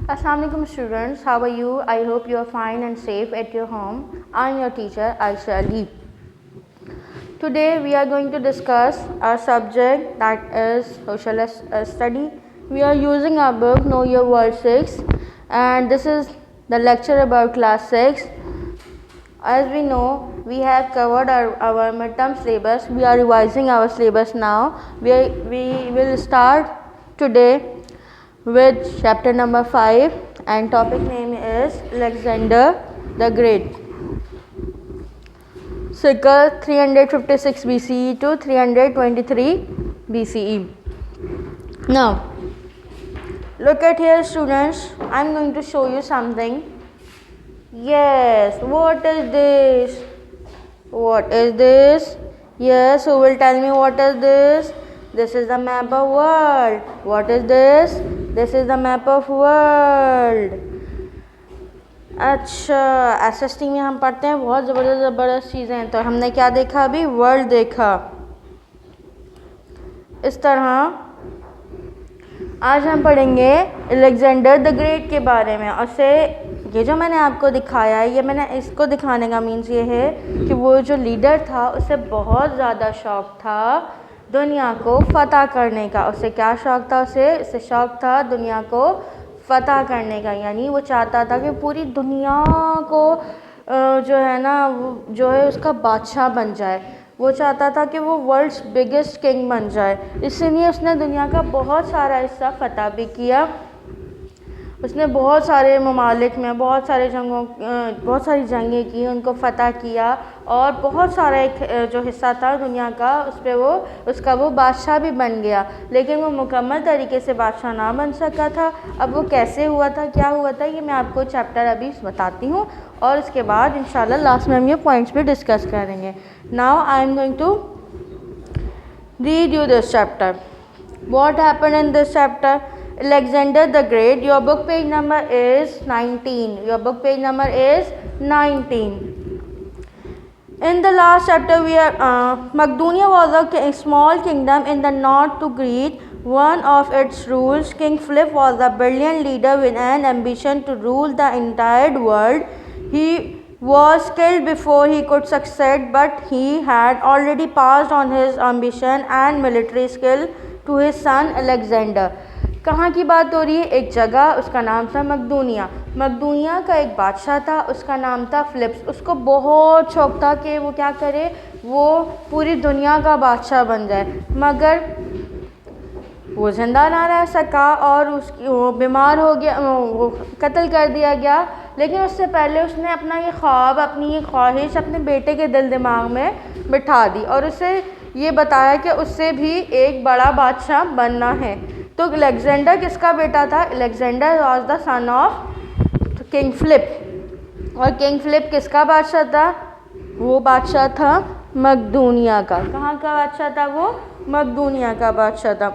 Assalamualaikum students, how are you? I hope you are fine and safe at your home. I am your teacher Aisha Ali. Today we are going to discuss our subject, that is social study. We are using our book Know Your World 6, and this is the lecture about class 6. As we know, we have covered our midterm syllabus. We are revising our syllabus now. We will start today with chapter number 5, and topic name is Alexander the Great. Circa 356 BCE to 323 BCE. Now, look at here students, I am going to show you something. Yes, what is this? What is this? Yes, who will tell me what is this? This is the map of world. What is this? This is the map of world. अच्छा, SST में हम पढ़ते हैं बहुत ज़बरदस्त चीज़ें हैं. तो हमने क्या देखा अभी? वर्ल्ड देखा. इस तरह आज हम पढ़ेंगे अलेक्जेंडर द ग्रेट के बारे में. और से ये जो मैंने आपको दिखाया है, ये मैंने इसको दिखाने का मीन्स ये है कि वो जो लीडर था उसे बहुत ज़्यादा शौक़ था दुनिया को फ़तह करने का. उसे क्या शौक़ था? उसे शौक़ था दुनिया को फ़तह करने का. यानी वो चाहता था कि पूरी दुनिया को जो है ना, वो जो है उसका बादशाह बन जाए. वो चाहता था कि वो वर्ल्ड्स बिगेस्ट किंग बन जाए. इसलिए उसने दुनिया का बहुत सारा हिस्सा फ़तह भी किया. उसने बहुत सारे ममालिक में बहुत सारी जंगें की, उनको फ़तह किया. और बहुत सारा एक जो हिस्सा था दुनिया का, उस पर उसका वो बादशाह भी बन गया. लेकिन वो मुकम्मल तरीके से बादशाह ना बन सका था. अब वो कैसे हुआ था, क्या हुआ था, ये मैं आपको चैप्टर अभी बताती हूँ. और उसके बाद इंशाल्लाह लास्ट में हम ये पॉइंट्स भी डिस्कस करेंगे. Now I am going to read you this chapter. What happened in this chapter? Alexander the Great. Your book page number is 19. Your book page number is 19. In the last chapter, Macedonia was a small kingdom in the north to Greece. One of its rulers, King Philip, was a brilliant leader with an ambition to rule the entire world. He was killed before he could succeed, but he had already passed on his ambition and military skill to his son Alexander. कहाँ की बात हो रही है? एक जगह, उसका नाम था मकदूनिया. मकदूनिया का एक बादशाह था, उसका नाम था फिलिप्स. उसको बहुत शौक़ था कि वो क्या करे, वो पूरी दुनिया का बादशाह बन जाए. मगर वो ज़िंदा ना रह सका और वो बीमार हो गया, वो कत्ल कर दिया गया. लेकिन उससे पहले उसने अपना ये ख्वाब, अपनी ये ख्वाहिश अपने बेटे के दिल दिमाग में बिठा दी और उसे ये बताया कि उससे भी एक बड़ा बादशाह बनना है. तो अलेक्जेंडर किसका बेटा था? Alexander was the son of king Philip. और किंग फिलिप किसका बादशाह था? वो बादशाह था मकदूनिया का. कहाँ का बादशाह था वो? मकदूनिया का बादशाह था.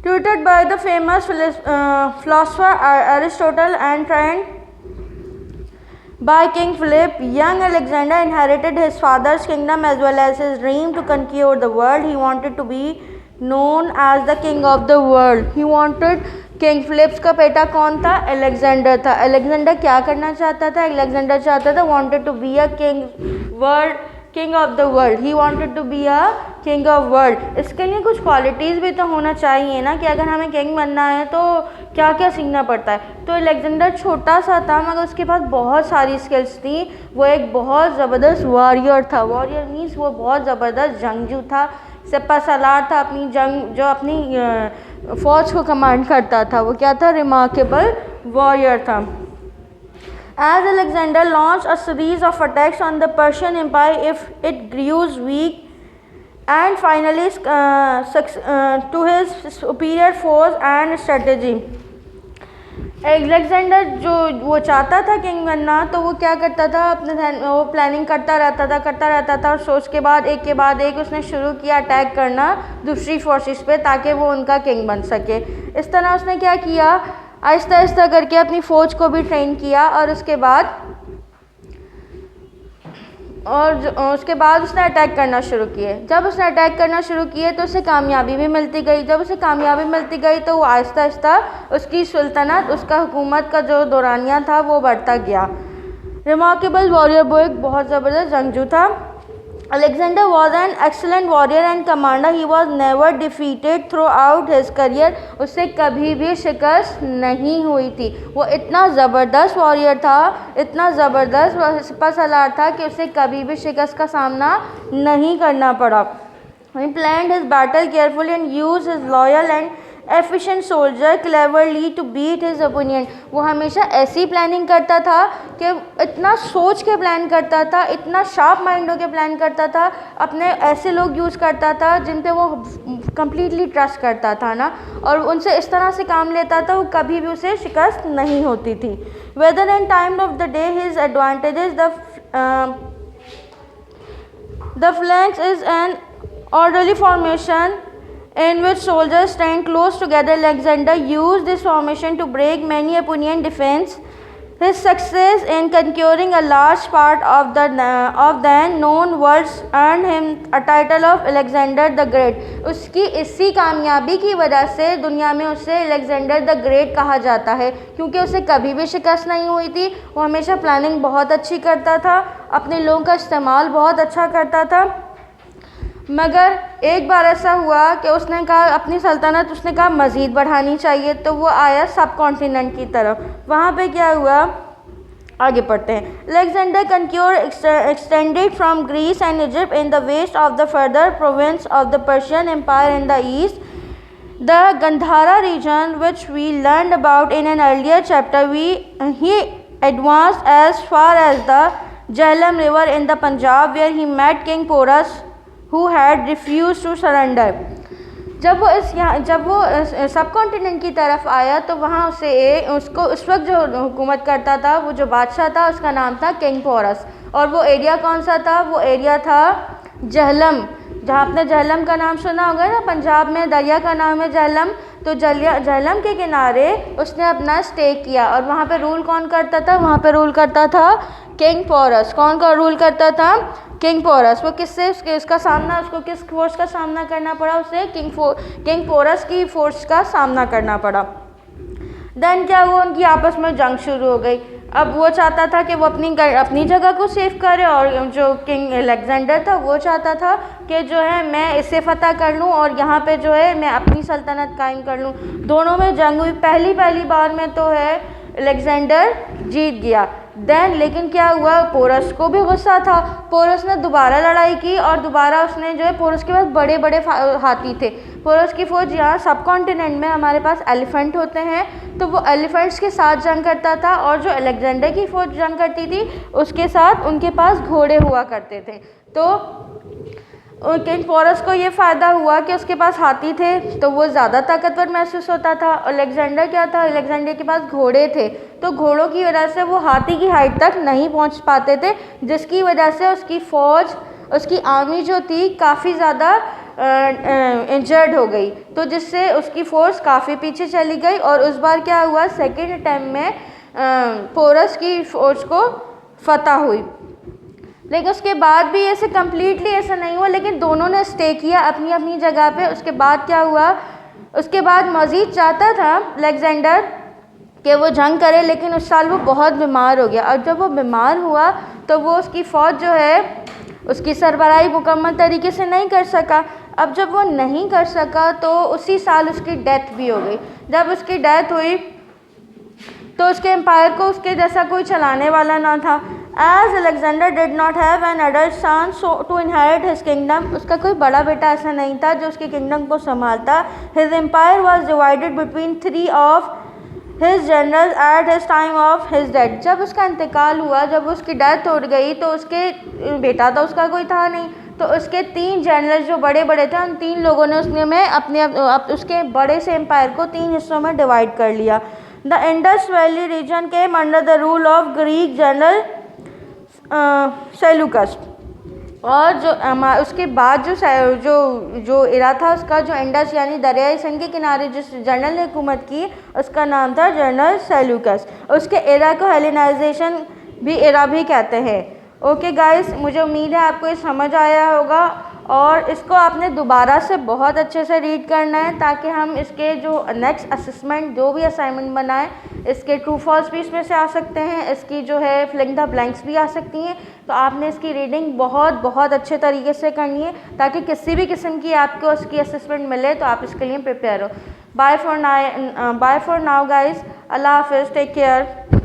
Tutored by the famous philosopher Aristotle and trend by King Philip, young Alexander inherited his father's kingdom as well as his dream to conquer the world. He wanted to be known as the king of the world. He wanted. King Philips का बेटा कौन था? Alexander था. Alexander क्या करना चाहता था? Alexander चाहता था wanted to be a king of the world. He wanted to be a king of world. इसके लिए कुछ क्वालिटीज़ भी तो होना चाहिए ना, कि अगर हमें किंग बनना है तो क्या क्या सीखना पड़ता है. तो अलेक्जेंडर छोटा सा था मगर उसके पास बहुत सारी स्किल्स थी. वो एक बहुत ज़बरदस्त वॉरियर था. वॉरियर मीन्स वो बहुत ज़बरदस्त जंगजू था, सिपा सलार था. अपनी जंग जो अपनी फ़ौज को कमांड करता था, वो क्या था? रिमार्केबल वॉरियर था. As Alexander launched a series of attacks on the Persian Empire, if it grew weak, and finally to his superior force and strategy. Alexander जो वो चाहता था किंग बनना, तो वो क्या करता था? अपने वो प्लानिंग करता रहता था और सोच के बाद एक उसने शुरू किया अटैक करना दूसरी फोर्सेस पे, ताकि वो उनका किंग बन सके. इस तरह उसने क्या किया, आहिस्ता आहिस्ता करके अपनी फ़ौज को भी ट्रेन किया और उसके बाद और उसके बाद उसने अटैक करना शुरू किए। जब उसने अटैक करना शुरू किए तो उसे कामयाबी भी मिलती गई। जब उसे कामयाबी मिलती गई तो वो आहिस्ता आहिस्ता उसकी सुल्तनत, उसका हुकूमत का जो दौरानिया था वो बढ़ता गया। रिमार्केबल वॉरियर, वो एक बहुत ज़बरदस्त जंगजू था। Alexander was an excellent warrior and commander. He was never defeated throughout his career. उससे कभी भी शिकस्त नहीं हुई थी। वो इतना ज़बरदस्त वॉरियर था, इतना ज़बरदस्त सिपह सलार था कि उसे कभी भी शिकस्त का सामना नहीं करना पड़ा। He planned his battle carefully and used his loyal and efficient soldier cleverly to beat his opponent. वो हमेशा ऐसी प्लानिंग करता था कि इतना सोच के प्लान करता था, इतना शार्प माइंड होकर प्लान करता था, अपने ऐसे लोग यूज़ करता था जिन पे वो कम्प्लीटली ट्रस्ट करता था ना, और उनसे इस तरह से काम लेता था वो कभी भी उसे शिकस्त नहीं होती थी। Weather and time of the day his advantages, the flanks is an orderly formation in which soldiers stand close together. Alexander used this formation to break many opponent defense. His success in conquering a large part of the then known world earned him a title of Alexander the Great. उसकी इसी कामयाबी की वजह से दुनिया में उसे Alexander the great कहा जाता है, क्योंकि उसे कभी भी शिकस्त नहीं हुई थी। वो हमेशा प्लानिंग बहुत अच्छी करता था, अपने लोगों का इस्तेमाल बहुत अच्छा करता था। मगर एक बार ऐसा हुआ कि उसने कहा अपनी सल्तनत उसने कहा मज़ीद बढ़ानी चाहिए, तो वो आया सब कॉन्टिनेंट की तरफ। वहाँ पे क्या हुआ, आगे पढ़ते हैं। Alexander conquer extended from Greece and Egypt in the west of the further province of the Persian empire in the east, the Gandhara region which we learned about in an earlier chapter. He advanced as far as the Jhelum river in the Punjab where he met king Porus who had refused to surrender. जब वो सब continent की तरफ आया तो वहाँ उसको उस वक्त जो हुकूमत करता था, वो जो बादशाह था उसका नाम था किंग पोरस। और वो एरिया कौन सा था, वो एरिया था झेलम। जहाँ आपने झेलम का नाम सुना होगा ना, पंजाब में दरिया का नाम है झेलम, तो झेलम के किनारे उसने अपना स्टे किया। और वहाँ पे रूल कौन करता था, वहाँ पे रूल करता था किंग पोरस। कौन का रूल करता था, किंग पोरस। वो किससे उसका सामना, उसको किस फोर्स का सामना करना पड़ा, उसे किंग पोरस की फोर्स का सामना करना पड़ा। देन क्या हुआ, उनकी आपस में जंग शुरू हो गई। अब वो चाहता था कि वो अपनी जगह को सेव करे, और जो किंग अलेक्जेंडर था वो चाहता था कि जो है मैं इसे फतह कर लूँ और यहाँ पे जो है मैं अपनी सल्तनत कायम कर लूँ। दोनों में जंग हुई। पहली बार में तो है अलेक्जेंडर जीत गया। देन लेकिन क्या हुआ, पोरस को भी गुस्सा था। पोरस ने दोबारा लड़ाई की और दोबारा उसने जो है, पोरस के पास बड़े बड़े हाथी थे। पोरस की फ़ौज, यहाँ सब कॉन्टिनेंट में हमारे पास एलिफेंट होते हैं, तो वो एलिफेंट्स के साथ जंग करता था, और जो अलेक्जेंडर की फ़ौज जंग करती थी उसके साथ उनके पास घोड़े हुआ करते थे। तो किंग पोरस को ये फ़ायदा हुआ कि उसके पास हाथी थे तो वो ज़्यादा ताकतवर महसूस होता था। अलेक्जेंडर क्या था, अलेक्जेंडर के पास घोड़े थे, तो घोड़ों की वजह से वो हाथी की हाइट तक नहीं पहुंच पाते थे, जिसकी वजह से उसकी फ़ौज, उसकी आर्मी जो थी काफ़ी ज़्यादा इंजर्ड हो गई, तो जिससे उसकी फ़ोर्स काफ़ी पीछे चली गई। और उस बार क्या हुआ, सेकेंड अटैम्प्ट में पोरस की फ़ौज को फतह हुई। लेकिन उसके बाद भी ऐसे कम्प्लीटली ऐसा नहीं हुआ, लेकिन दोनों ने स्टे किया अपनी अपनी जगह पे। उसके बाद क्या हुआ, उसके बाद मज़ीद चाहता था अलेक्जेंडर कि वो जंग करे, लेकिन उस साल वो बहुत बीमार हो गया। और जब वो बीमार हुआ तो वो उसकी फ़ौज जो है उसकी सरबराही मुकम्मल तरीके से नहीं कर सका। अब जब वो नहीं कर सका तो उसी साल उसकी डेथ भी हो गई। जब उसकी डेथ हुई तो उसके एम्पायर को उसके जैसा कोई चलाने वाला ना था। As Alexander did not have an adult son so to inherit his kingdom, उसका कोई बड़ा बेटा ऐसा नहीं था जो उसके किंगडम को संभालता। His empire was divided between 3 of his generals at his time of his death. जब उसका इंतकाल हुआ, जब उसकी डेथ हो गई, तो उसके बेटा तो उसका कोई था नहीं, तो उसके 3 जनरल जो बड़े बड़े थे, उन 3 लोगों ने उसके बड़े से एम्पायर को 3 हिस्सों में डिवाइड कर लिया। The Indus valley region came under the rule of Greek general Seleucus. और उसके बाद जो इरा था उसका, जो इंडस यानी दरियाई सिंध के किनारे जिस जनरल ने हुकूमत की, उसका नाम था जनरल सेल्यूकस। उसके इरा को हेलेनाइजेशन भी इरा भी कहते हैं। ओके गाइस, मुझे उम्मीद है आपको ये समझ आया होगा और इसको आपने दोबारा से बहुत अच्छे से रीड करना है ताकि हम इसके जो नेक्स्ट असेसमेंट जो भी असाइनमेंट बनाएं, इसके ट्रू फॉल्स भी इसमें से आ सकते हैं, इसकी जो है फिलिंग द ब्लैंक्स भी आ सकती हैं। तो आपने इसकी रीडिंग बहुत अच्छे तरीके से करनी है ताकि किसी भी किस्म की आपको उसकी असेसमेंट मिले तो आप इसके लिए प्रिपेयर हो। बाय फॉर नाउ गाइस, अल्लाह हाफिज़, टेक केयर।